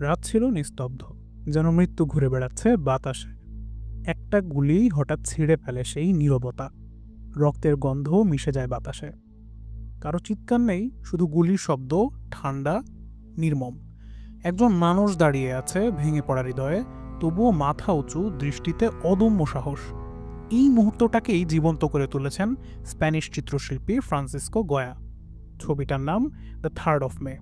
রাত ছিল নিস্তব্ধ, যেন মৃত্যু ঘুরে বেড়াচ্ছে বাতাসে। একটা গুলি হঠাৎ ছিঁড়ে ফেলে সেই নীরবতা। রক্তের গন্ধ মিশে যায় বাতাসে। কারো চিৎকার নেই, শুধু গুলির শব্দ, ঠান্ডা, নির্মম। একজন মানুষ দাঁড়িয়ে আছে ভেঙে পড়া হৃদয়ে, তবুও মাথা উঁচু, দৃষ্টিতে অদম্য সাহস। এই মুহূর্তটাকেই জীবন্ত করে তুলেছেন স্প্যানিশ চিত্রশিল্পী ফ্রান্সিসকো গোয়া। ছবিটার নাম the 3rd of May।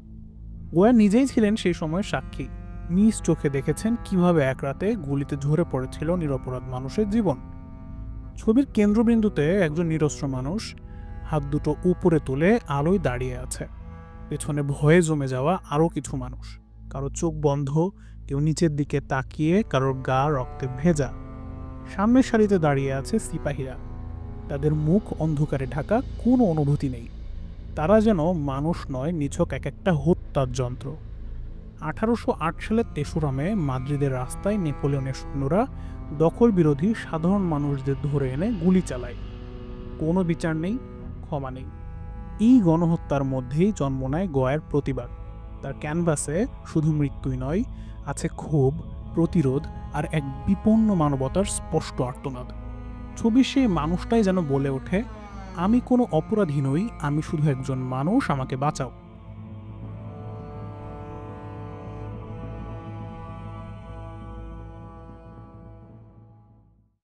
Goa নিজেই ছিলেন সেই সময় সাক্ষী। নিজ চোখে দেখেছেন কিভাবে এক রাতে গুলিতে ঝরে পড়েছিল নিরপরাধ মানুষের জীবন। ছবির কেন্দ্রবিন্দুতে একজন নিরস্ত্র মানুষ, হাত দুটো উপরে তুলে আলোয় দাঁড়িয়ে আছে। পেছনে ভয়ে জমে যাওয়া আরও কিছু মানুষ, কারো চোখ বন্ধ, কেউ নিচের দিকে তাকিয়ে, কারোর গা রক্তে ভেজা। সামনের সারিতে দাঁড়িয়ে আছে সিপাহীরা, তাদের মুখ অন্ধকারে ঢাকা, কোনো অনুভূতি নেই। তারা যেন মানুষ নয়, নিছক এক একটা হত্যার যন্ত্র। 1808 সালের 3রা মে মাদ্রিদের রাস্তায় নেপোলিয়নের সৈন্যরা দখল বিরোধী সাধারণ মানুষদের ধরে এনে গুলি চালায়। কোনো বিচার নেই, ক্ষমা নেই। এই গণহত্যার মধ্যেই জন্ম নেয় গোয়ার প্রতিবাদ। তার ক্যানভাসে শুধু মৃত্যুই নয়, আছে ক্ষোভ, প্রতিরোধ আর এক বিপন্ন মানবতার স্পষ্ট আর্তনাদ। ছবির সেই মানুষটাই যেন বলে ওঠে, আমি কোনো অপরাধী নই, আমি শুধু একজন মানুষ, আমাকে বাঁচাও।